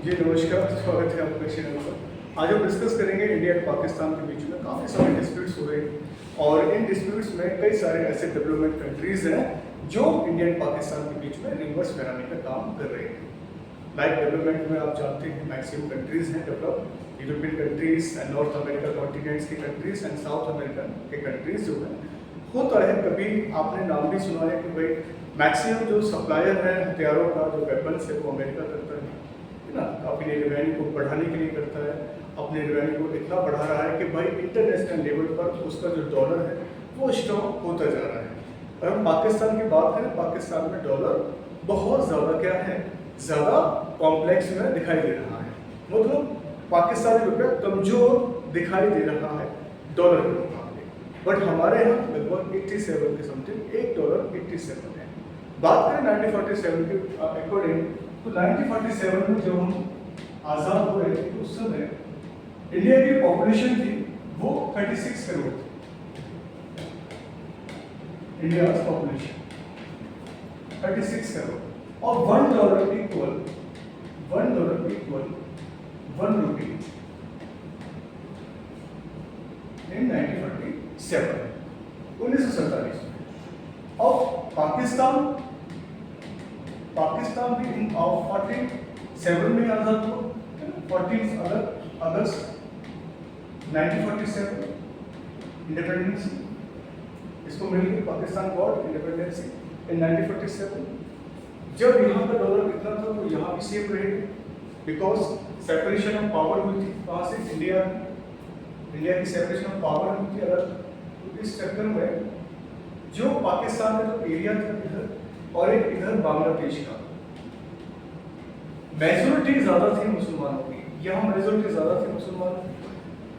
जी नमस्कार, स्वागत है आपका चैनल पर। आज हम डिस्कस करेंगे इंडिया और पाकिस्तान के बीच में काफ़ी सारे डिस्प्यूट्स हो रहे हैं और इन डिस्प्यूट्स में कई सारे ऐसे डेवलपमेंट कंट्रीज़ हैं जो इंडिया और पाकिस्तान के बीच में रिवर्स कराने का काम कर रहे हैं। लाइक डेवलपमेंट में आप जानते हैं मैक्सिमम कंट्रीज़ हैं develop, European countries and north America continents की कंट्रीज़ एंड साउथ अमेरिकन के कंट्रीज़ जो हैं। होता है कभी आपने नाम भी सुना है कि भाई मैक्सिमम जो सप्लायर है हथियारों का, जो वेपन्स है, वो अमेरिका करता है ना। अपने रेवेन्यू को बढ़ाने के लिए करता है, अपने रेवेन्यू को इतना बढ़ा रहा है कि भाई इंटरनेशनल लेवल पर उसका जो डॉलर है वो स्ट्रॉन्ग होता जा रहा है। और हम पाकिस्तान की बात करें, पाकिस्तान में डॉलर बहुत ज़्यादा क्या है, ज़्यादा कॉम्प्लेक्स में दिखाई दे रहा है। मतलब पाकिस्तानी रुपया कमज़ोर दिखाई दे रहा है डॉलर के मुकाबले, बट हमारे यहाँ लगभग 87 के समथिंग, $1 87 है। बात करें 1947 के अकॉर्डिंग, तो 1947 में जब हम आज़ाद हो रहे थे तो उस समय इंडिया की पॉपुलेशन थी वो 36 करोड़ थी। इंडिया की पॉपुलेशन 36 करोड़ और $1 इक्वल ₹1 इन 1947 1947 में। और पाकिस्तान भी इन 47 में आज़ाद हुआ, 14 अगस्त 1947 इंडिपेंडेंस, इसको मिल गई पाकिस्तान गॉट इंडिपेंडेंसी इन 1947। जब यहाँ का डॉलर कितना था तो यहाँ भी सेम रहेगा, बिकॉज सेपरेशन ऑफ पावर हुई थी कहाँ से, इंडिया की सेपरेशन ऑफ पावर हुई थी अलग। तो इस चक्कर में जो पाकिस्तान का जो एरिया था इधर और एक इधर बांग्लादेश का, मेजोरिटी ज्यादा थी मुसलमानों की, यहाँ मेजोरिटी ज्यादा थी मुसलमानों की,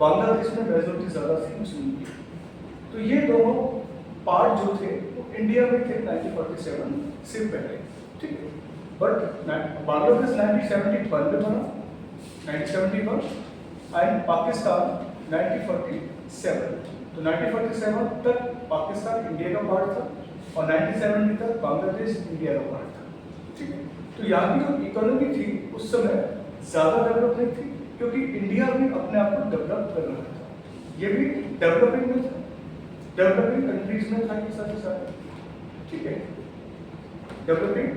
बांग्लादेश में मेजोरिटी ज्यादा थी मुस्लिम की। तो ये दोनों पार्ट जो थे वो इंडिया में थे 1947 से पहले, ठीक है। बट बांग्लादेश 1971 में बना, 1971 एंड पाकिस्तान 1947। तो 1947 तक पाकिस्तान इंडिया का पार्ट था और 1970 तक बांग्लादेश इंडिया का पार्ट था, ठीक है। तो यहाँ की जो इकोनॉमी थी उस समय ज़्यादा डेवलप नहीं थी, क्योंकि इंडिया भी अपने आप को डेवलप कर रहा था, ये भी डेवलपिंग में था, डेवलपिंग कंट्रीज में था ये सारे सारे, ठीक है। डेवलपिंग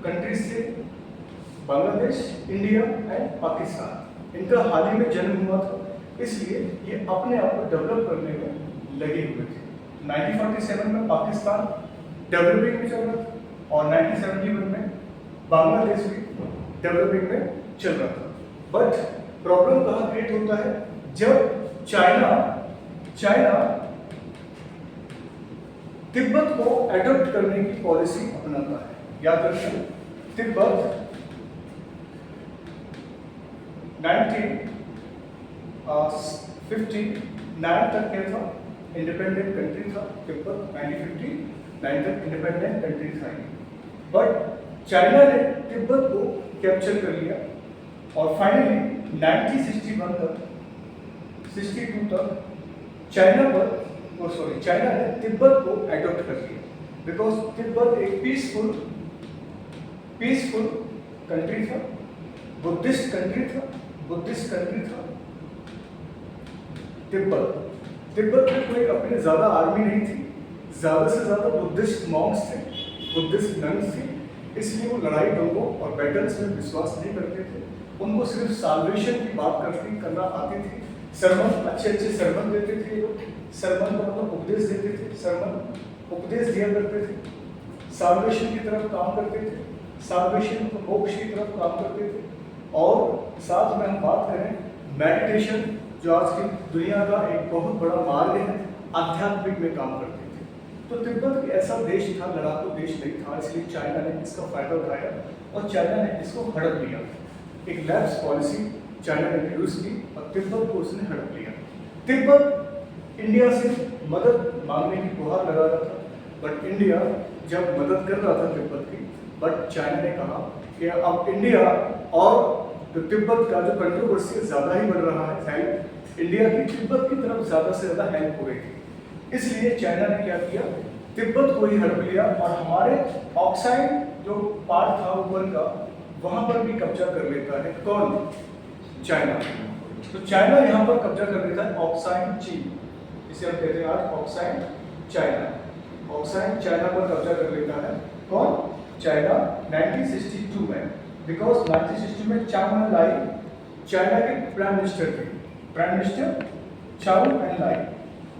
कंट्रीज से बांग्लादेश, इंडिया एंड पाकिस्तान, इनका हाल ही में जन्म हुआ था, इसलिए ये अपने आप को डेवलप करने में लगे हुए थे। 1947 में पाकिस्तान डेवलपिंग में चल रहा था और 1971 में बांग्लादेश भी डेवलपिंग में चल रहा था। बट प्रॉब्लम कहाँ क्रिएट होता है, जब चाइना तिब्बत को एडॉप्ट करने की पॉलिसी अपनाता है। याद रखिए, तिब्बत 1959 तक क्या था, इंडिपेंडेंट कंट्री था तिब्बत। 1959 तक इंडिपेंडेंट कंट्री था, बट चाइना ने तिब्बत को कैप्चर कर लिया और फाइनली 1961 तक 62 तक चाइना ने तिब्बत को एडॉप्ट कर लिया, बिकॉज तिब्बत एक पीसफुल कंट्री था, बुद्धिस्ट कंट्री था। तिब्बत में कोई अपनी ज़्यादा आर्मी नहीं थी, ज़्यादा से ज़्यादा बुद्धिस्ट मॉन्क्स थे, बुद्धिस्ट नन्स थे, इसलिए वो लड़ाई दंगों और बैटल्स में विश्वास नहीं करते थे। उनको सिर्फ साल्वेशन की बात करना आती थी। सरमन अच्छे सरमन देते थे लोग, सरमन का मतलब उपदेश देते थे, सरमन उपदेश दिया करते थे, साल्वेशन की तरफ काम करते थे, साल्वेशन मोक्ष की तरफ काम करते थे। और साथ में हम बात करें मेडिटेशन, जो आज की दुनिया का एक बहुत बड़ा मार्ग है, आध्यात्मिक में काम करते थे। तो तिब्बत ऐसा देश था, लड़ाकू देश नहीं था, इसलिए चाइना ने इसका फायदा उठाया और चाइना ने इसको हड़प लिया। एक लैप्स पॉलिसी चाइना ने इंट्रोड्यूस की और तिब्बत को उसने हड़प लिया। तिब्बत इंडिया से मदद मांगने की गुहार लगा रहा था, बट इंडिया जब मदद कर रहा था तिब्बत की, बट चाइना ने कहा कि अब इंडिया और तो तिब्बत का जो कंट्रोवर्सी ज़्यादा ही बढ़ रहा है, हेल्प इंडिया की तिब्बत की तरफ ज़्यादा से ज़्यादा हेल्प हो रही थी, इसलिए चाइना ने क्या किया, तिब्बत को ही हड़प लिया और हमारे ऑक्साइड जो पार्ट था ऊपर का वहां पर भी कब्जा कर लेता है कौन? चाइना। तो चाइना यहाँ पर कब्जा कर लेता है ऑक्साइन चीन, जिसे हम कहते हैं आज ऑक्साइन चाइना। ऑक्साइन चाइना पर कब्जा कर लेता है कौन? चाइना 1962 में। बिकॉज 1960 में चाउ एन लाई चाइना के प्राइम मिनिस्टर थे, prime minister Zhou Enlai,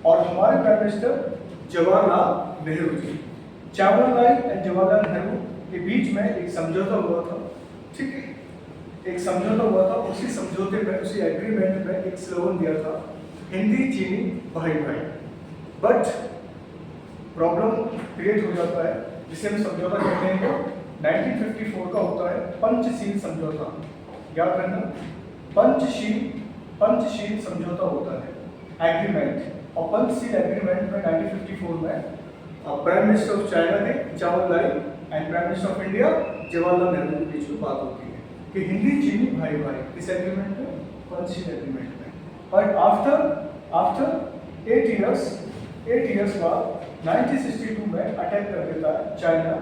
और हमारे prime minister Jawaharlal Nehru ji. Zhou Enlai and Jawaharlal Nehru के बीच में एक समझौता हुआ था, ठीक है, एक समझौता हुआ था। उसी समझौते में, उसी एग्रीमेंट में एक स्लोगन दिया था, हिंदी चीनी भाई भाई। बट प्रॉब्लम क्रिएट हो जाता है, जिसे हम समझौता कहते हैं, 1954 का होता है पंचशील समझौता। याद रखना, पंचशील समझौता होता है एग्रीमेंट, और पंचशील एग्रीमेंट में 1954 में प्राइम मिनिस्टर ऑफ चाइना ने Zhou Enlai and prime minister of India Jawaharlal Nehru के बीच में बात होती है कि हिंदी चीनी भाई भाई, इस एग्रीमेंट में, पंचशील एग्रीमेंट में। बट आफ्टर 8 इयर्स बाद 1962 में अटैक कर देता है चाइना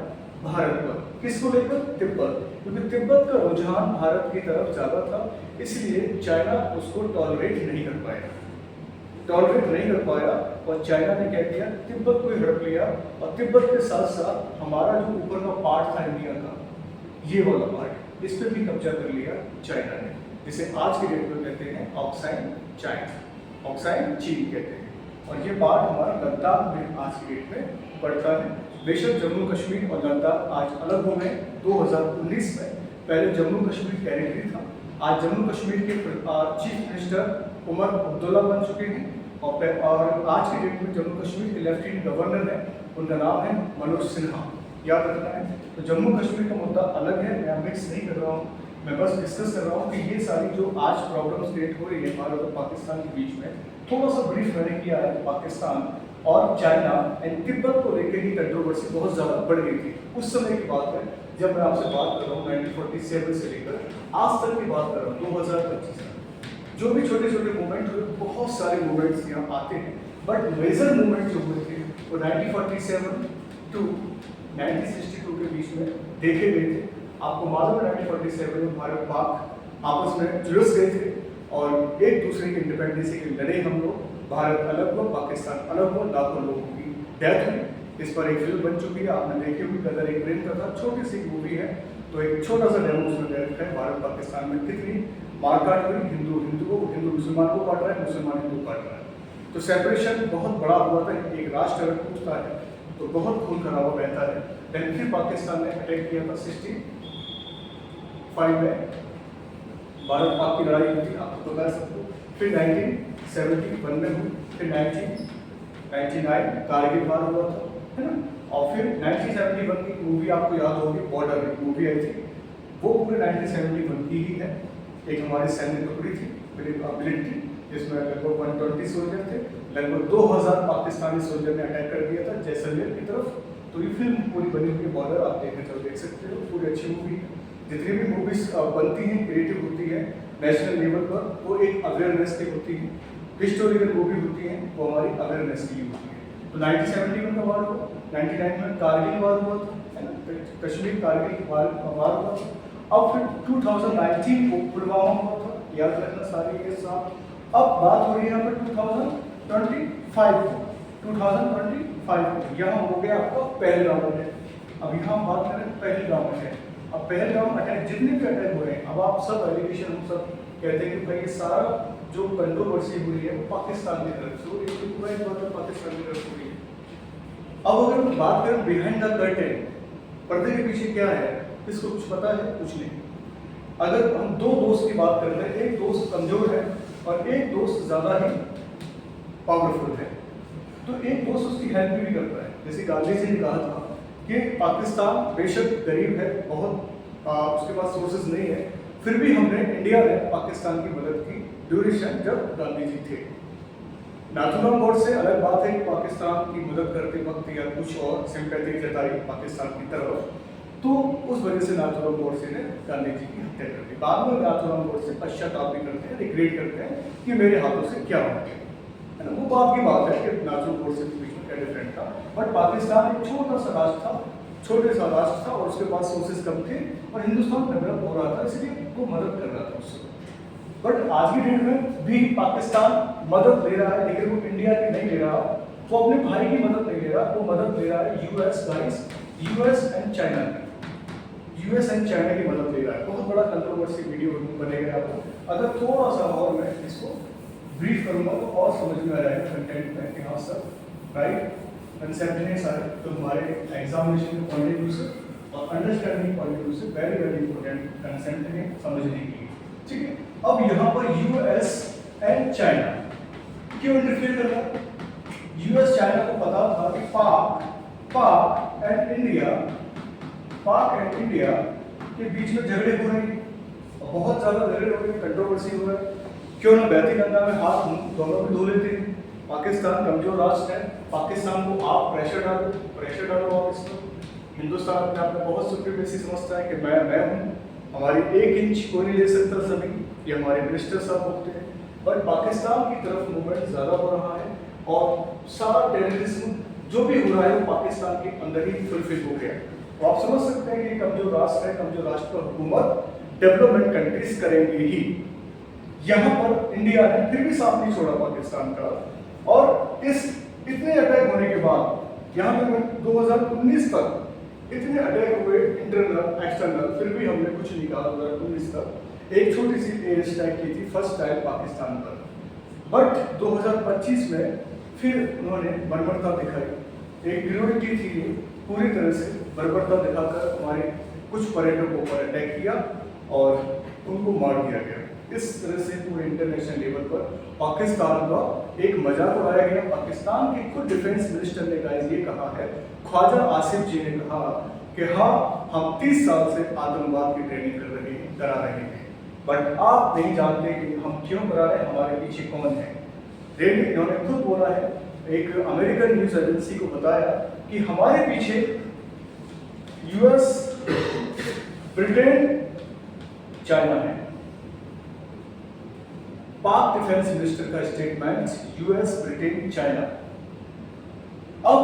भारत पर। किसको लेकर? तिब्बत। क्योंकि तिब्बत का रुझान भारत की तरफ ज्यादा था, इसलिए चाइना उसको टॉलरेट नहीं कर पाया, और चाइना ने क्या किया, तिब्बत को हड़प लिया, और तिब्बत के साथ साथ हमारा जो ऊपर का पार्ट था इंडिया का, ये वाला पार्ट, इस पर भी कब्जा कर लिया चाइना ने, जिसे आज के डेट में कहते हैं ऑक्साइन चाइना, ऑक्साइन चीन कहते हैं। और ये पार्ट हमारा लद्दाख में आज की डेट में पड़ता है। बेशक जम्मू कश्मीर और लद्दाख आज अलग हो गए 2019 में, पहले जम्मू कश्मीर टेरिटरी था। आज जम्मू कश्मीर के चीफ मिनिस्टर उमर अब्दुल्ला बन चुके हैं, और आज के डेट में जम्मू कश्मीर के लेफ्टिनेंट गवर्नर है, उनका नाम है मनोज सिन्हा। याद रखना है। तो जम्मू कश्मीर का मुद्दा अलग है, मैं मिक्स नहीं कर रहा हूँ, मैं बस डिस्कस कर रहा हूँ कि ये सारी जो आज प्रॉब्लम्स क्रिएट हो रही है भारत और पाकिस्तान के बीच में, थोड़ा सा ब्रीफ मैंने किया है। पाकिस्तान और चाइना एंड तिब्बत को लेकर ही कंट्रोवर्सी बहुत ज़्यादा बढ़ गई थी। उस समय की बात है जब मैं आपसे बात कर रहा हूँ 1947 से लेकर आज तक की बात कर रहा हूँ 2025 तक। जो भी छोटे छोटे मूवमेंट हुए, बहुत सारे मूवमेंट्स यहाँ आते हैं, बट मेजर मूवमेंट जो हुए थे वो 1947 टू 1962 के बीच में देखे गए थे। आपको मालूम है 1947 में भारत पाक आपस में झुलस गए थे और एक दूसरे की इंडिपेंडेंसी के लड़े हम लोग। भारत अलग हुआ, पाकिस्तान अलग हुआ, लाखों लोगों की डेथ हुई। इस पर एक फिल्म बन चुकी है, आपने देखी हुई, गदर एक प्रेम कथा, छोटी सी मूवी है। तो एक छोटा सा डेमो उसमें दे रखा है भारत पाकिस्तान में कितनी मारकाट हुई, हिंदू मुसलमान को काट रहा है, मुसलमान हिंदू काट रहा है। तो सेपरेशन बहुत बड़ा हुआ था। एक राष्ट्र अगर टूटता है तो बहुत खून खराबा बहता है। लेकिन फिर पाकिस्तान ने अटैक किया था 65 में, भारत पाक की लड़ाई हुई थी, आपको पता है सबको। फिर 1971 में हुई, फिर 1999 कारगिल वार हुआ था, है ना। और फिर 1971 की मूवी आपको याद होगी, बॉर्डर एक मूवी आई थी, वो पूरे 1971 की ही है। एक हमारी सैन्य टुकड़ी थी मिलिट्री, जिसमें लगभग 120 सोल्जर थे, लगभग 2000 पाकिस्तानी सोल्जर ने अटैक कर दिया था जैसलमेर की तरफ। तो ये फिल्म पूरी बनी हुई है, बॉर्डर आप देखने चलो देख सकते हो, पूरी अच्छी मूवी है। जितनी भी मूवीज बनती हैं क्रिएटिव होती है नेशनल लेवल पर, वो एक अवेयरनेस की होती है। हिस्टोरिकल मूवी होती हैं, वो हमारी अवेयरनेस की होती है। तो 1971 का वार हुआ, 99 में कारगिल वार हुआ था, है ना, कश्मीर कारगिल वार हुआ था। अब फिर 2019 को पुलवामा हुआ था, याद रखना सारे के साथ। अब बात हो रही है यहाँ पर 2025 को, 2025 को यहाँ हो गया आपका पहलगाम अटैक। अब यहाँ बात करें पहलगाम अटैक। अब पहलगाम अटैक जितने भी अटैक हो रहे हैं, अब आप सब एलिगेशन हम सब कहते हैं कि भाई ये सारा जो कंट्रोवर्सी हुई है वो पाकिस्तान की तरफ से हो रही है, पूरा एक बात पाकिस्तान की तरफ हो रही है। अब अगर हम बात करें बिहाइंड द कर्टेन, पर्दे के पीछे क्या है, इसको कुछ पता है? कुछ नहीं। अगर हम दो दोस्त की बात करते हैं, एक दोस्त कमजोर है और एक दोस्त ज्यादा ही पावरफुल है, तो एक दोस्त उसकी हेल्प भी करता है। जैसे गांधी जी ने कहा था कि पाकिस्तान बेशक गरीब है, बहुत उसके पास सोर्सेज नहीं है, फिर भी इंडिया ने पाकिस्तान की मदद की ड्यूरेशन जब गांधी जी थे। नाथुराम गोडसे अलग बात है कि पाकिस्तान की मदद करते वक्त या कुछ और सिंपैथी जताई पाकिस्तान की तरफ, तो उस वजह से नाथुराम गोडसे ने गांधी जी की हत्या कर दी। बाद में नाथुराम गोडसे पश्चाताप भी करते हैं, रिग्रेट करते हैं कि मेरे हाथों से क्या हो गया, है ना। वो बात की बात है कि नाथुराम गोडसे के बीच में क्या डिफरेंट था। बट पाकिस्तान एक छोटा सा राष्ट्र था, छोटे सा राष्ट्र था और उसके पास सोर्सेज कम थे और हिंदुस्तान डेवलप हो रहा था, इसलिए वो मदद कर रहा था उससे। बट आज की डेट में भी पाकिस्तान मदद ले रहा है, लेकिन वो इंडिया की नहीं ले रहा, वो अपने भाई की मदद नहीं ले रहा, वो मदद ले रहा है US guys, US and China की, यूएस एंड चाइना की मदद ले रहा है। बहुत बड़ा कंट्रोवर्सी वीडियो बनेगा आपको। अगर थोड़ा सा और मैं इसको ब्रीफ करूंगा तो और समझ में आ जाएगा कंटेंट में कि हाँ सर राइट कंसेप्ट है सारे, तो हमारे एग्जामिनेशन के पॉइंट ऑफ व्यू से और अंडरस्टैंडिंग पॉइंट ऑफ व्यू से वेरी वेरी इंपॉर्टेंट कंसेप्ट है समझने के लिए। ठीक है, अब यहाँ पर यूएस एंड चाइना क्यों इंटरफेयर कर रहा है? यूएस चाइना को पता था कि पाक एंड इंडिया के बीच में झगड़े हो रहे हैं, बहुत ज्यादा झगड़े हो रहे हैं, कंट्रोवर्सी हो रहा है। क्यों ना बहती गंगा में हाथ दोनों भी धो लेते हैं। पाकिस्तान कमजोर राष्ट्र है, पाकिस्तान को आप प्रेशर डालो आप इस पर। हिंदुस्तान अपने आप में बहुत सुप्रीमेसी समझता है कि मैं हूँ, हमारी 1 इंच कोई नहीं ले सकता जमीन, ये हमारे मिनिस्टर साहब बोलते हैं। पर पाकिस्तान की तरफ मूवमेंट ज़्यादा हो रहा है और सारा टेररिज्म जो भी हो रहा है वो पाकिस्तान के अंदर ही फुलफिल हो गया। तो आप समझ सकते हैं कि कमजोर राष्ट्र है, कमजोर राष्ट्र पर हुकूमत डेवलपमेंट कंट्रीज करेंगे ही। यहाँ पर इंडिया ने फिर भी साथ नहीं छोड़ा पाकिस्तान का, और इस इतने अटैक होने के बाद यहाँ पे 2019 तक इतने अटैक हुए इंटरनल एक्सटर्नल, फिर भी हमने कुछ नहीं कहा। 2019 तक एक छोटी सी एयर स्ट्राइक की थी फर्स्ट टाइम पाकिस्तान पर, बट 2025 में फिर उन्होंने बर्बरता दिखाई। एक ग्रेविटी थी, पूरी तरह से बर्बरता दिखाकर हमारे कुछ पर्यटकों पर अटैक किया और उनको मार दिया गया। इस तरह से पूरे इंटरनेशनल लेवल पर पाकिस्तान का एक मजाक उड़ाया गया। पाकिस्तान के खुद डिफेंस मिनिस्टर ने गाइस ये कहा है, ख्वाजा आसिफ जी ने कहा कि हाँ हम 30 साल से आतंकवाद की ट्रेनिंग करा रहे हैं, बट आप नहीं जानते कि हम क्यों करा रहे हैं, हमारे पीछे कौन है। इन्होंने खुद बोला है, एक अमेरिकन न्यूज एजेंसी को बताया कि हमारे पीछे यूएस, ब्रिटेन, चाइना है। पाक डिफेंस मिनिस्टर का स्टेटमेंट, यूएस, ब्रिटेन, चाइना। अब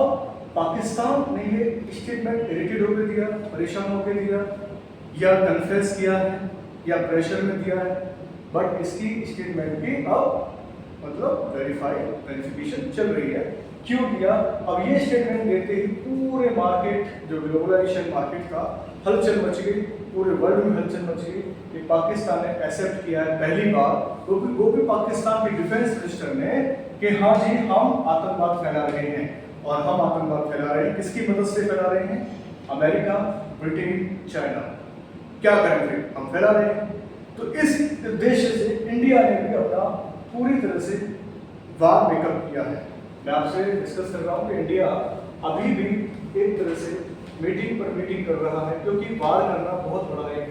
पाकिस्तान ने ये स्टेटमेंट इरिटेट होकर दिया, परेशान होकर दिया, या कन्फेस किया है या प्रेशर में दिया है, बट इसकी स्टेटमेंट भी अब मतलब वेरिफिकेशन चल रही है। क्यों दिया? अब ये स्टेटमेंट देते ही पूरे मार्केट, जो ग्लोबलाइजेशन मार्केट था, हलचल मच गई, पूरे वर्ल्ड में हलचल मच गई कि पाकिस्तान ने एक्सेप्ट किया है पहली बार, वो भी पाकिस्तान के डिफेंस मिनिस्टर ने, कि हाँ जी हम आतंकवाद फैला रहे हैं। और हम आतंकवाद फैला रहे हैं, किसकी मदद से फैला रहे हैं? America, Britain, China. क्या करें फिर? हम फैला रहे हैं। तो इस उद्देश्य से इंडिया ने भी अपना पूरी तरह से वार मेकअप किया है। मैं आपसे डिस्कस कर रहा हूँ कि इंडिया अभी भी एक तरह से मीटिंग पर मीटिंग कर रहा है, क्योंकि वार करना बहुत बड़ा एक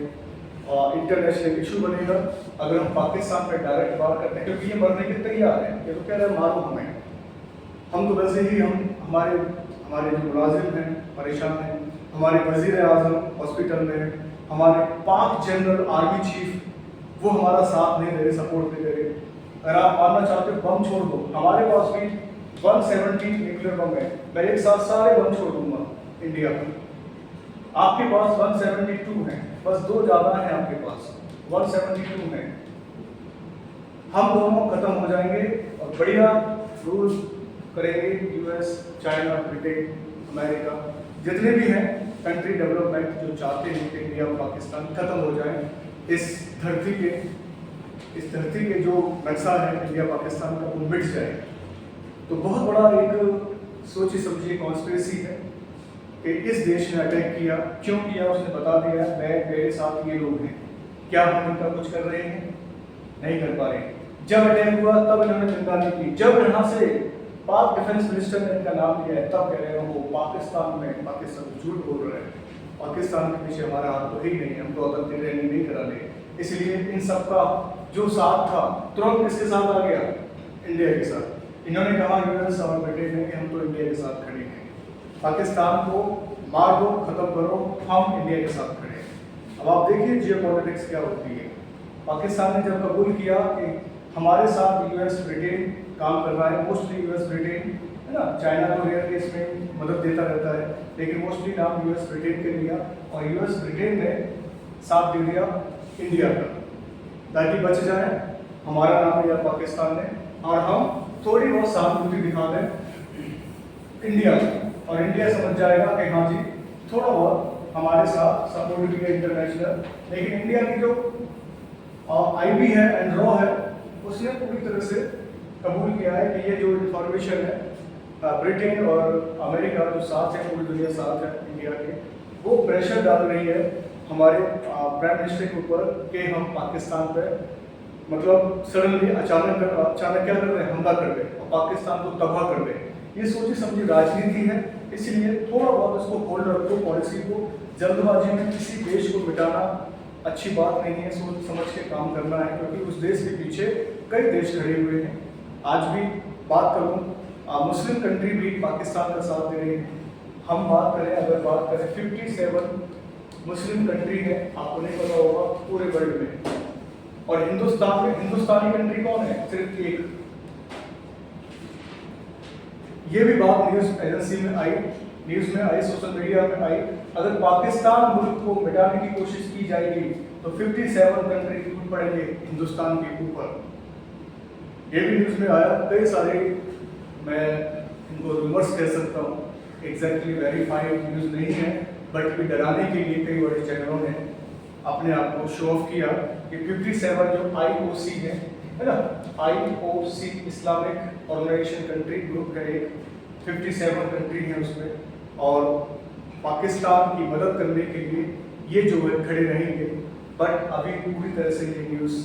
इंटरनेशनल इशू बनेगा अगर हम पाकिस्तान पर डायरेक्ट वार करते हैं, क्योंकि ये मरने के तैयार है। ये तो कह रहे हैं मारो हमें, हम तो वैसे ही हमारे जो मुलाजिम हैं परेशान हैं, हमारे वजीर आजम हॉस्पिटल में, हमारे पाक जनरल आर्मी चीफ वो हमारा साथ नहीं दे रहे, सपोर्ट नहीं दे रहे। अगर आप मानना चाहते हो बम छोड़ दो, हमारे पास भी 170 न्यूक्लियर बम है, मैं एक साथ सारे बम छोड़ दूंगा इंडिया में। आपके पास 172 हैं, बस 2 ज़्यादा हैं आपके पास, 172 हैं। हम दोनों खत्म हो जाएंगे और बढ़िया रूल करेंगे यूएस, चाइना, ब्रिटेन, अमेरिका, जितने भी हैं कंट्री डेवलपमेंट जो चाहते हैं कि इंडिया और पाकिस्तान खत्म हो जाए। इस धरती के जो नक्शा है इंडिया पाकिस्तान का वो मिट जाए। तो बहुत बड़ा एक सोची समझिए कॉन्स्पिरेसी है कि इस देश ने अटैक किया, क्यों किया उसने बता दिया, मेरे साथ ये लोग हैं। क्या हम इनका कुछ कर रहे हैं? नहीं कर पा रहे। जब अटैक हुआ तब इन्होंने चिंता नहीं की, जब यहाँ से पाक डिफेंस मिनिस्टर ने इनका नाम लिया है तब कह रहे हैं वो पाकिस्तान झूठ बोल रहे हैं, पाकिस्तान के पीछे हमारा हाथ तो ही नहीं, हम तो आतंकी ट्रेनिंग नहीं करा रहे। इसलिए इन सबका जो साथ था तुरंत किसके साथ आ गया? इंडिया के साथ। इन्होंने कहा यूएस और ब्रिटेन ने कि हम तो इंडिया के साथ खड़े हैं, पाकिस्तान को मार दो, खत्म करो, हम इंडिया के साथ खड़े हैं। अब आप देखिए जियोपॉलिटिक्स क्या होती है। पाकिस्तान ने जब कबूल किया कि हमारे साथ यूएस, ब्रिटेन काम कर रहा है, मोस्टली यूएस, ब्रिटेन, है ना। चाइना तो रेयर केस में मदद देता रहता है, लेकिन मोस्टली नाम यूएस ब्रिटेन के लिया और यूएस ब्रिटेन ने साथ दे दिया इंडिया का, ताकि बच जाए हमारा नाम या पाकिस्तान ने, और हम थोड़ी बहुत सहानुभूति दिखा दें इंडिया को, और इंडिया समझ जाएगा कि हाँ जी थोड़ा बहुत हमारे साथ सपोर्ट भी है इंटरनेशनल। लेकिन इंडिया की जो आईबी है एंड रॉ है, उसने पूरी तरह से कबूल किया है कि ये जो इंफॉर्मेशन है ब्रिटेन और अमेरिका जो साथ है, पूरी दुनिया साथ है इंडिया के, वो प्रेशर डाल रही है हमारे प्राइम मिनिस्टर के ऊपर कि हम पाकिस्तान पे मतलब सडनली अचानक क्या कर रहे हैं, हमला कर रहे हैं और पाकिस्तान को तबाह कर रहे हैं। ये सोची समझी राजनीति है, इसलिए थोड़ा बहुत उसको होल्ड रखो पॉलिसी को। जल्दबाजी में किसी देश को मिटाना अच्छी बात नहीं है, सोच समझ के काम करना है, क्योंकि उस देश के पीछे कई देश खड़े हुए हैं। आज भी बात करूं, मुस्लिम कंट्री भी पाकिस्तान का साथ दे रही है। हम बात करें, अगर बात करें 57 मुस्लिम कंट्री है, आपको नहीं पता होगा पूरे वर्ल्ड में, और हिंदुस्तान में हिंदुस्तानी कंट्री कौन है, सिर्फ एक। ये भी बात न्यूज एजेंसी में आई, न्यूज में आई, सोशल मीडिया में आई। अगर पाकिस्तान मुल्क को मिटाने की कोशिश की जाएगी तो 57 कंट्री टूट पड़ेंगे हिंदुस्तान के ऊपर। ये भी न्यूज में आया। कई सारे, मैं इनको रूमर्स कह सकता हूँ, एग्जैक्टली वेरीफाइड न्यूज नहीं है, बट डराने के लिए कई बड़े चैनलों ने अपने आप को शो ऑफ किया कि 57 जो IOC है ना, IOC Islamic organisation country group का एक 57 कंट्री है उसमें, और पाकिस्तान की मदद करने के लिए ये जो है खड़े रहेंगे। बट अभी पूरी तरह से ये न्यूज़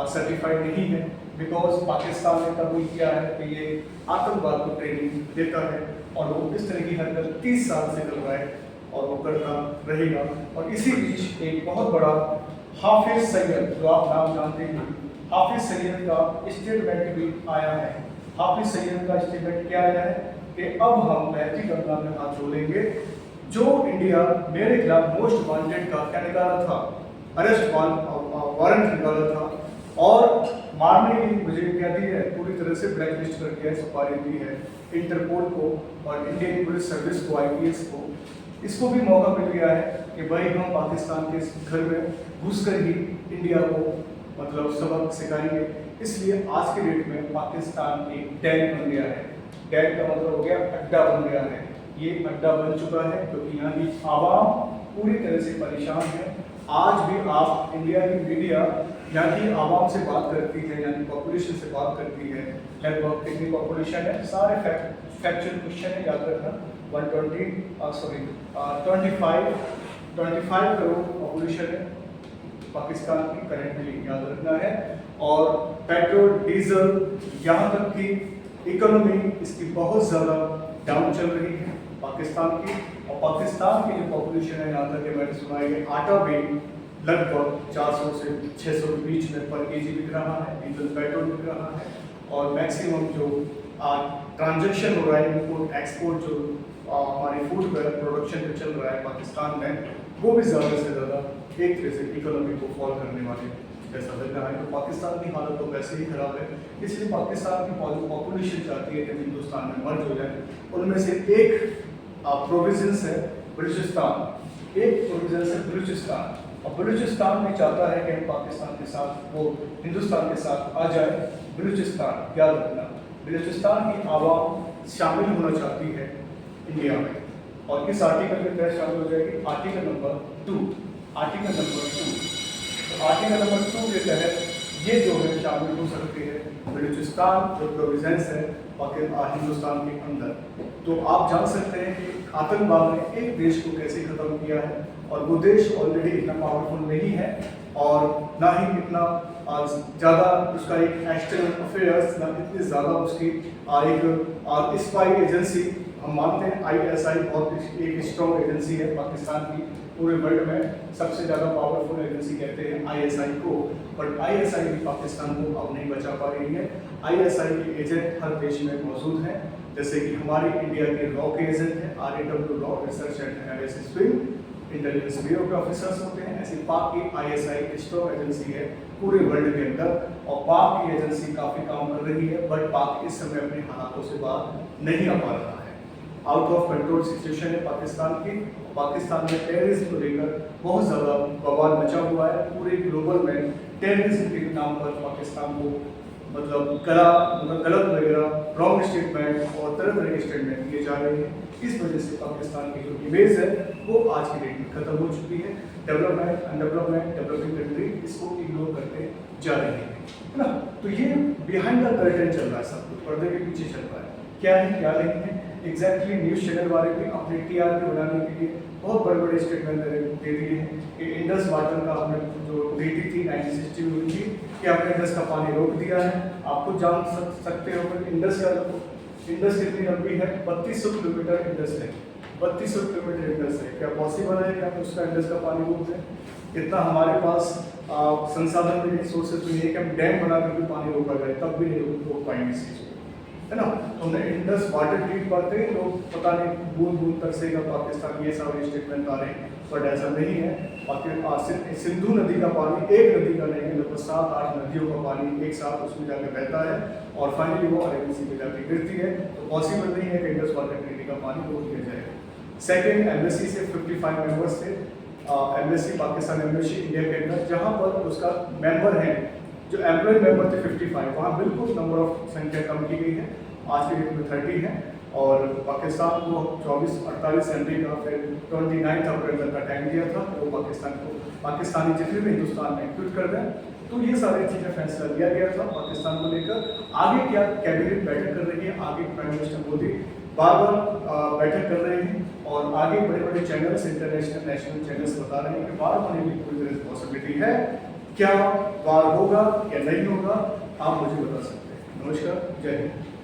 सर्टिफाइड नहीं है, बिकॉज पाकिस्तान ने कबूल किया है कि ये आतंकवाद को ट्रेनिंग देता है, और वो इस तरह की हरकत 30 साल से कर रहा है और वो करता रहेगा। और इसी बीच एक बहुत बड़ा हाफिज सैयद, जो आप नाम जानते हैं, हाफिज सैयद का स्टेटमेंट भी आया है। हाफिज सैयद का स्टेटमेंट क्या आया है कि अब हम नैतिक अपना में हाथ जोड़ेंगे। जो इंडिया मेरे खिलाफ मोस्ट वांटेड का क्या निकाला था, अरेस्ट वारंट निकाला था, और मारने की मुझे क्या दी है, पूरी तरह से ब्लैक लिस्ट कर दिया है, सुपारी दी है इंटरपोल को और इंडियन पुलिस सर्विस को, IPS को। इसको भी मौका मिल गया है कि भाई हम पाकिस्तान के घर में घुसकर ही इंडिया को मतलब सबक सिखाएंगे। इसलिए आज के डेट में पाकिस्तान एक टैंक बन गया है। टैंक का मतलब हो गया अड्डा बन गया है। ये अड्डा बन चुका है क्योंकि यहाँ की आवाम पूरी तरह से परेशान है। आज भी आप इंडिया की मीडिया यहाँ की आवाम से बात करती है, यहाँ की पॉपुलेशन से बात करती है, लगभग कितनी पॉपुलेशन है, सारे फैक्चुअल क्वेश्चन है, याद रखना 25 करोड़ पॉपुलेशन है पाकिस्तान की करेंटली, याद रखना है। और पेट्रोल डीजल यहाँ तक की इकोनॉमी इसकी बहुत ज़्यादा डाउन चल रही है पाकिस्तान की। और पाकिस्तान की जो पॉपुलेशन है, यहाँ तक कि मैंने सुना है कि आटा भी लगभग 400 से 600 के बीच में पर केजी बिक रहा है, डीजल पेट्रोल बिक रहा है। और मैक्सिमम जो ट्रांजैक्शन हो रहा है, इम्पोर्ट एक्सपोर्ट जो हमारी फूड प्रोडक्शन पे चल रहा है पाकिस्तान में, वो भी ज़्यादा से ज़्यादा एक तरह से इकोनॉमी को फॉल करने वाले जैसा लग रहा है। तो पाकिस्तान की हालत तो वैसे ही खराब है, इसलिए पाकिस्तान की पॉपुलेशन चाहती है कि हिंदुस्तान में मर्ज हो जाए। उनमें से एक प्रोविजंस है बलूचिस्तान, एक प्रोविजंस है बलूचिस्तान, और बलूचिस्तान भी चाहता है कि हम पाकिस्तान के साथ, वो हिंदुस्तान के साथ आ जाए। बलूचिस्तान, याद रखना, बलूचिस्तान की आवाम शामिल होना चाहती है इंडिया में। और किस आर्टिकल के तहत शामिल हो जाएगी? Article number 2। आर्टिकल नंबर 2, तो आर्टिकल नंबर 2 के तहत ये जो है शामिल हो सकती है बलूचिस्तान, जो प्रोविजंस है हिंदुस्तान के अंदर। तो आप जान सकते हैं कि आतंकवाद ने एक देश को कैसे खत्म किया है, और वो देश ऑलरेडी इतना पावरफुल नहीं है, और ना ही इतना ज़्यादा उसका एक एक्सटर्नल अफेयर्स, ना इतनी ज़्यादा उसकी एक स्पाई एजेंसी। हम मानते हैं ISI बहुत एक स्ट्रॉन्ग एजेंसी है पाकिस्तान की, पूरे वर्ल्ड में सबसे ज़्यादा पावरफुल एजेंसी कहते हैं ISI को, बट ISI भी पाकिस्तान को अब नहीं बचा पा रही है। ISI के एजेंट हर देश में मौजूद हैं, जैसे कि हमारे इंडिया के रॉ के एजेंट हैं, RAW, raw research and analysis wing, intelligence bureau के ऑफिसर्स होते हैं। ऐसे पाक की ISI स्टॉक एजेंसी है पूरे वर्ल्ड के अंदर, और पाक की एजेंसी काफ़ी काम कर रही है, बट पाक इस समय अपने हालातों से बाहर नहीं आ पा रहा है। आउट ऑफ कंट्रोल सिचुएशन है पाकिस्तान की। पाकिस्तान में टेररिज्म को लेकर बहुत ज़्यादा बवाल मचा हुआ है। पूरे ग्लोबल में टेररिज्म के नाम पर पाकिस्तान को गलत वगैरह रॉन्ग स्टेटमेंट और तरह तरह के स्टेटमेंट दिए जा रहे हैं। इस वजह से पाकिस्तान की जो इमेज है वो आज की डेट में खत्म हो चुकी है। डेवलपमेंट, अनडेवलपमेंट, डेवलपिंग कंट्री इसको इग्नोर करते जा रही है ना। तो ये बिहाइंड द कर्टन चल रहा है, सब कुछ पर्दे के पीछे चल रहा है। क्या है क्या नहीं है एग्जैक्टली न्यूज़ चैनल वाले भी अपने TRP बनाने के लिए बहुत बड़े बड़े स्टेटमेंट दे दिए हैं कि इंडस वाटर का हमने जो नीति थी 1960 में हुई थी कि हमने इंडस का पानी रोक दिया है। आप खुद जान सकते हो कि इंडस कितनी लंबी है, 3200 किलोमीटर इंडस है, 3200 किलोमीटर इंडस है। क्या पॉसिबल है कि हम उसका इंडस का पानी रोक दें? इतना हमारे पास संसाधन भी नहीं, सोर्सेज भी नहीं है कि हम डैम बना करके पानी रोका जाए, तब भी नहीं रोक पाएंगे इस चीज़ को, है ना। तो हमने इंडस वाटर ट्रीट करते हैं, लोग पता नहीं बूंद बूंद तरसेगा पाकिस्तान, ये सारे स्टेटमेंट आ रहे हैं, बट ऐसा नहीं है। सिंधु नदी का पानी एक नदी का नहीं है, लगभग 7-8 नदियों का पानी एक साथ उसमें जाकर बहता है और फाइनली वो अरेबियन सी में जाकर गिरती है। तो पॉसिबल नहीं है कि इंडस वाटर ट्रीटी का पानी रोक दिया जाएगा। सेकेंड, एम्बेसी से 55 मेंबर्स थे। एम्बेसी पाकिस्तान एम्बेसी इंडिया के अंदर, जहाँ पर उसका मेंबर है, जो एम्प्लॉय मेंबर थे 55, वहाँ बिल्कुल नंबर ऑफ संख्या कम की गई है। आज के डेट में 30 है और पाकिस्तान को 24-48 घंटे का फिर 29 अप्रैल का टाइम दिया था कि वो पाकिस्तानी जितने भी हिंदुस्तान में क्विट कर दें। तो ये सारी चीज़ें फैसला लिया गया था पाकिस्तान को लेकर। आगे क्या कैबिनेट बैठक कर रही है, आगे प्राइम मिनिस्टर मोदी बार बार बैठक कर रहे हैं और आगे बड़े बड़े चैनल्स, इंटरनेशनल नेशनल चैनल्स बता रहे हैं कि वार होने की कोई पॉसिबिलिटी है। क्या वार होगा या नहीं होगा, आप मुझे बता सकते हैं। नमस्कार, जय हिंद।